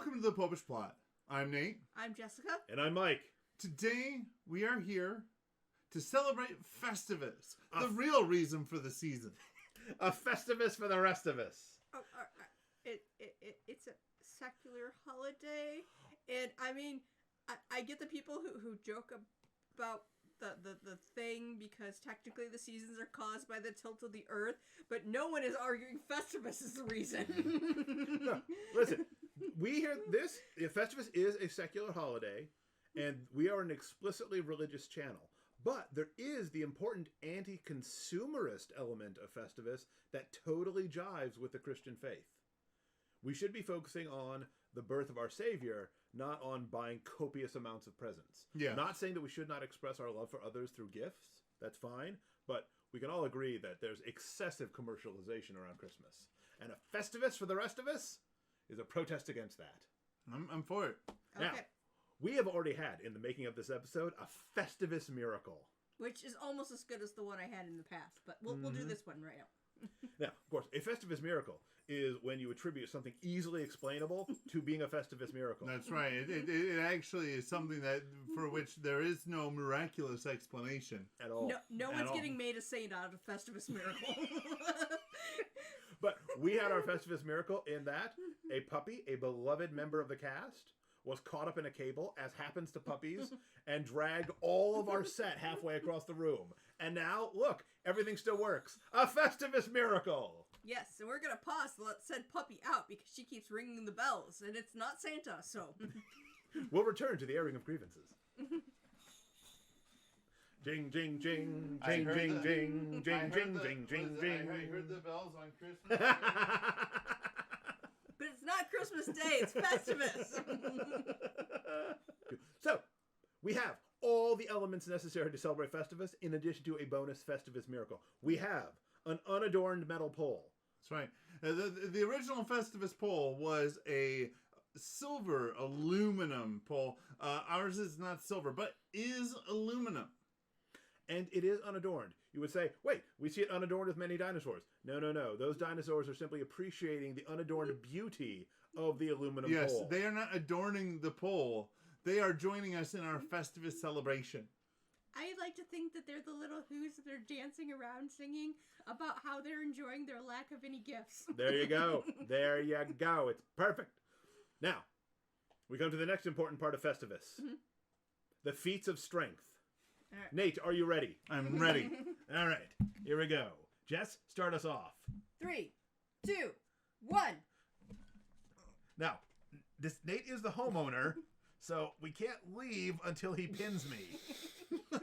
welcome to the Popish Plot. I'm Nate. I'm Jessica. And I'm Mike. Today, we are here to celebrate Festivus, the real reason for the season. A Festivus for the rest of us. It's a secular holiday, and I mean, I get the people who joke about the thing because technically the seasons are caused by the tilt of the earth, but no one is arguing Festivus is the reason. No, listen, we hear this. Festivus is a secular holiday, and we are an explicitly religious channel. But there is the important anti-consumerist element of Festivus that totally jives with the Christian faith. We should be focusing on the birth of our Savior, not on buying copious amounts of presents. Yeah. Not saying that we should not express our love for others through gifts. That's fine. But we can all agree that there's excessive commercialization around Christmas. And a Festivus for the rest of us is a protest against that. I'm for it. Okay. Now, we have already had, in the making of this episode, a Festivus miracle. Which is almost as good as the one I had in the past, but we'll do this one right now. Now, of course, a Festivus miracle is when you attribute something easily explainable to being a Festivus miracle. That's right. It actually is something that for which there is no miraculous explanation. At all. No At one's all. getting made a saint out of Festivus miracle. But we had our Festivus miracle in that a puppy, a beloved member of the cast, was caught up in a cable, as happens to puppies, and dragged all of our set halfway across the room. And now, look, everything still works. A Festivus miracle! Yes, and we're gonna pause to let said puppy out because she keeps ringing the bells, and it's not Santa, so... We'll return to the airing of grievances. Jing, jing, jing, jing, jing, jing, jing, jing, jing, jing, jing. I heard the bells on Christmas. But it's not Christmas Day, it's Festivus! So, we have all the elements necessary to celebrate Festivus, in addition to a bonus Festivus miracle. We have an unadorned metal pole. That's right. The original Festivus pole was a silver aluminum pole. Ours is not silver, but is aluminum. And it is unadorned. You would say, wait, we see it unadorned with many dinosaurs. No, no, no. Those dinosaurs are simply appreciating the unadorned beauty of the aluminum Yes, pole. they are not adorning the pole. They are joining us in our Festivus celebration. I like to think that they're the little Whos that are dancing around singing about how they're enjoying their lack of any gifts. There you go. There you go. It's perfect. Now, we come to the next important part of Festivus. Mm-hmm. The feats of strength. Right. Nate, are you ready? I'm ready. All right. Here we go. Jess, start us off. 3, 2, 1. Now, Nate is the homeowner, so we can't leave until he pins me. This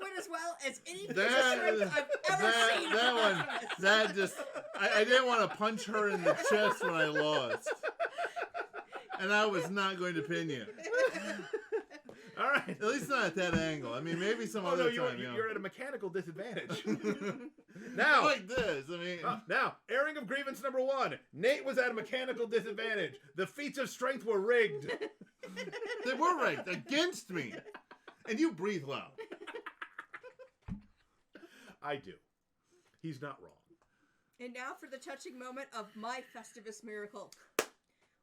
went as well as any piece of strength I've ever seen. I didn't want to punch her in the chest when I lost. And I was not going to pin you. All right. At least not at that angle. I mean, maybe some other time. You're at a mechanical disadvantage. Now, like this. I mean, now, airing of grievance number 1. Nate was at a mechanical disadvantage. The feats of strength were rigged. They were rigged against me. And you breathe loud. I do. He's not wrong. And now for the touching moment of my Festivus miracle.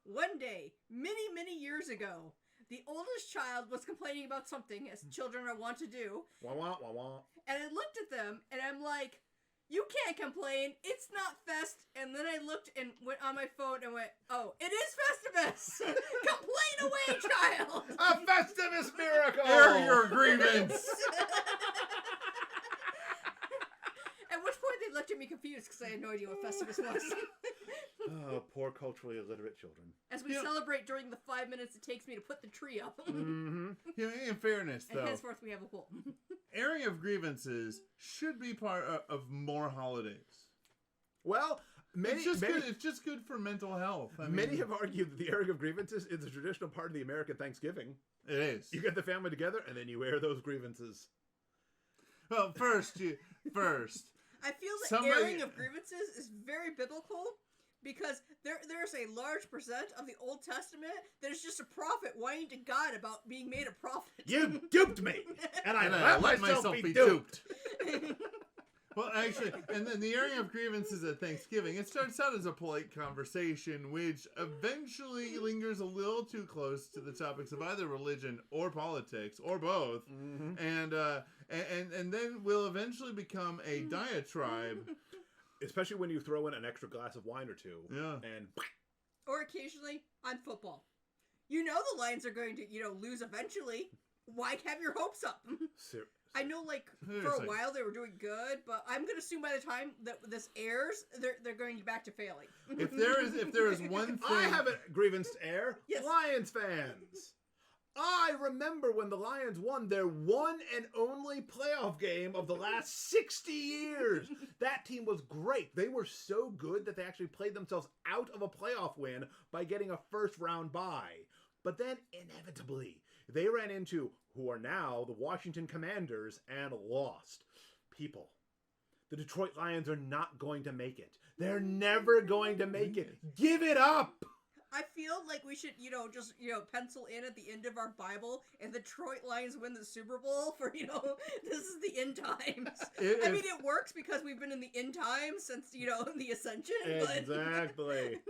One day, many, many years ago, the oldest child was complaining about something, as children are wont to do. Wah, wah, wah, wah. And I looked at them, and I'm like, you can't complain. It's not Fest. And then I looked and went on my phone and went, oh, it is Festivus. Complain away, child. A Festivus miracle. Air your grievance. At which point they looked at me confused because I had no idea what Festivus was. Oh, poor culturally illiterate children. As we celebrate during the 5 minutes it takes me to put the tree up. Mm-hmm. In fairness, though, And henceforth we have a pool. airing of grievances should be part of more holidays. Well, It's just good for mental health. I mean, many have argued that the airing of grievances is a traditional part of the American Thanksgiving. It is. You get the family together, and then you air those grievances. Well, first. I feel the airing of grievances is very biblical because there's a large percent of the Old Testament that is just a prophet whining to God about being made a prophet. You duped me, and I let myself be duped. Well, actually, and then the airing of grievances at Thanksgiving, it starts out as a polite conversation, which eventually lingers a little too close to the topics of either religion or politics or both, and then will eventually become a diatribe. Especially when you throw in an extra glass of wine or two. Yeah. And Or occasionally on football. You know the Lions are going to, lose eventually. Why have your hopes up? I know, for a while they were doing good, but I'm going to assume by the time that this airs, they're going back to failing. If there is one thing... I have a grievance to air. Yes. Lions fans. I remember when the Lions won their one and only playoff game of the last 60 years. That team was great. They were so good that they actually played themselves out of a playoff win by getting a first-round bye. But then, inevitably, they ran into who are now the Washington Commanders and lost. People, the Detroit Lions are not going to make it. They're never going to make it. Give it up! I feel like we should, just, pencil in at the end of our Bible and the Detroit Lions win the Super Bowl for, this is the end times. I mean, it works because we've been in the end times since, the Ascension. Exactly.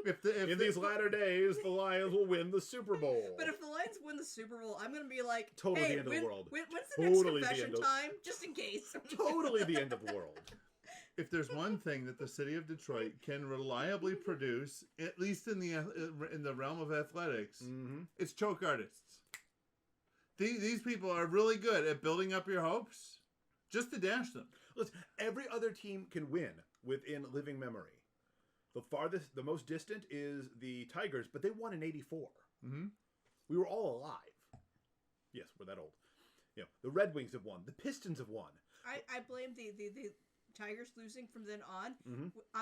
In these latter days, the Lions will win the Super Bowl. But if the Lions win the Super Bowl, I'm going to be like, totally hey, the end of the world. When's the next confession time? Just in case. Totally the end of the world. If there's one thing that the city of Detroit can reliably produce, at least in the realm of athletics, it's choke artists. These people are really good at building up your hopes, just to dash them. Listen, every other team can win within living memory. The most distant is the Tigers, but they won in '84. Mm-hmm. We were all alive. Yes, we're that old. The Red Wings have won. The Pistons have won. I blame the Tigers losing from then on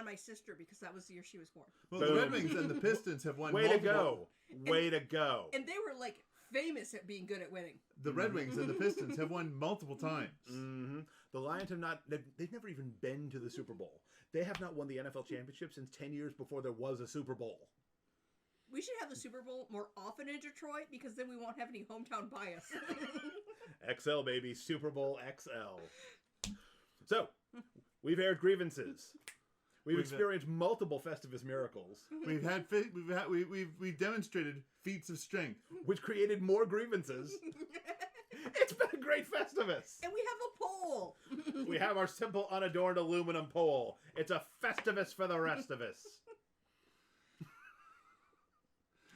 my sister because that was the year she was born. Well, the Red Wings and the Pistons have won Way multiple... to go. Way to go. And they were, famous at being good at winning. The Red Wings and the Pistons have won multiple times. Mm-hmm. The Lions have not... They've never even been to the Super Bowl. They have not won the NFL championship since 10 years before there was a Super Bowl. We should have the Super Bowl more often in Detroit because then we won't have any hometown bias. XL, baby. Super Bowl XL. So, we've aired grievances. We've experienced multiple Festivus miracles. We've demonstrated feats of strength, which created more grievances. It's been a great Festivus. And we have a poll. We have our simple, unadorned aluminum pole. It's a Festivus for the rest of us.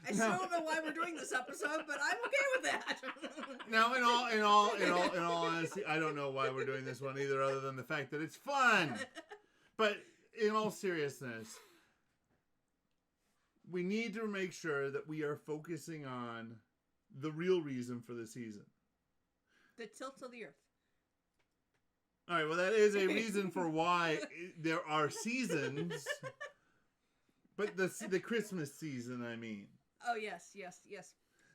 I still don't know why we're doing this episode, but I'm okay with that. Now, in all honesty, I don't know why we're doing this one either, other than the fact that it's fun. But in all seriousness, we need to make sure that we are focusing on the real reason for the season. The tilt of the earth. All right, well, that is a reason for why there are seasons. But the Christmas season, I mean. Oh, yes.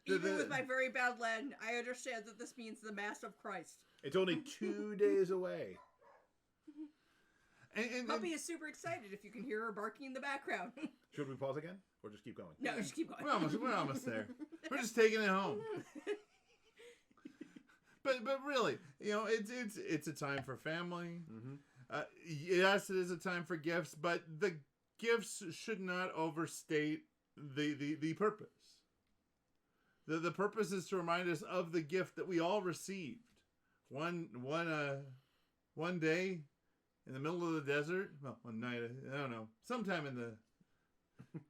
Even with my very bad Latin, I understand that this means the Mass of Christ. It's only 2 days away. And Puppy is super excited if you can hear her barking in the background. Should we pause again? Or just keep going? No, just keep going. We're almost there. We're just taking it home. But really, it's a time for family. Mm-hmm. Yes, it is a time for gifts, but the gifts should not overstate the purpose. The purpose is to remind us of the gift that we all received. One day in the middle of the desert. Well, one night, I don't know. Sometime in the...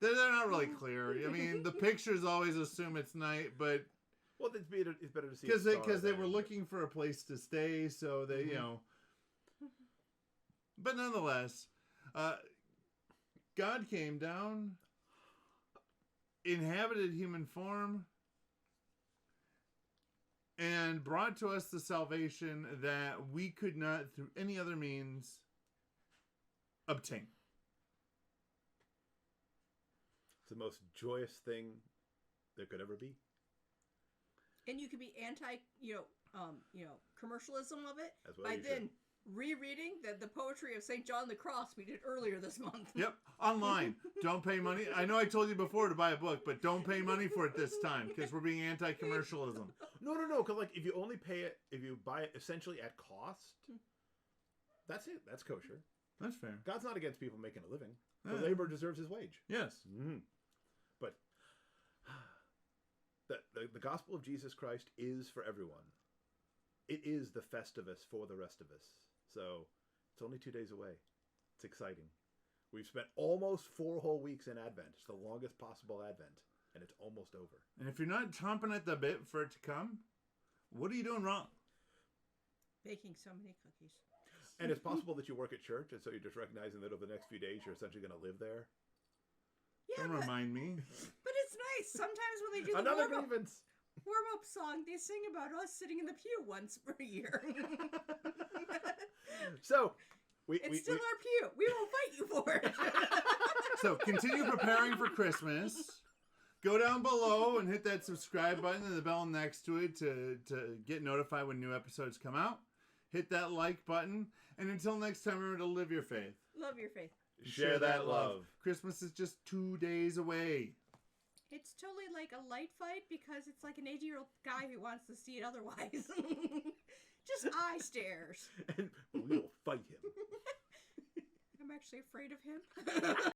They're not really clear. I mean, the pictures always assume it's night, but... Well, it's better to see because they were looking for a place to stay, so they, But nonetheless, God came down, inhabited human form, and brought to us the salvation that we could not, through any other means, obtain. It's the most joyous thing there could ever be. And you could be anti, commercialism of it well by then rereading the poetry of St. John the Cross we did earlier this month. Yep, online. Don't pay money. I know I told you before to buy a book, but don't pay money for it this time because we're being anti-commercialism. No. Because if you only pay it, if you buy it essentially at cost, That's it. That's kosher. That's fair. God's not against people making a living. The Yeah. labor deserves his wage. Yes. But the gospel of Jesus Christ is for everyone. It is the Festivus for the rest of us. So it's only 2 days away. It's exciting. We've spent almost 4 whole weeks in Advent. It's the longest possible Advent. And it's almost over. And if you're not chomping at the bit for it to come, what are you doing wrong? Baking so many cookies. And it's possible that you work at church, and so you're just recognizing that over the next few days you're essentially going to live there. Yeah, Don't remind me. but it's nice. Sometimes when they do the Another warm-up grievance. song, they sing about us sitting in the pew once per year. So, it's still our pew. We will fight you for it. So continue preparing for Christmas. Go down below and hit that subscribe button and the bell next to it to get notified when new episodes come out. Hit that like button. And until next time, remember to live your faith. Love your faith. Share that love. Christmas is just 2 days away. It's totally like a light fight because it's like an 80-year-old guy who wants to see it otherwise. Just eye stares. And we'll fight him. I'm actually afraid of him.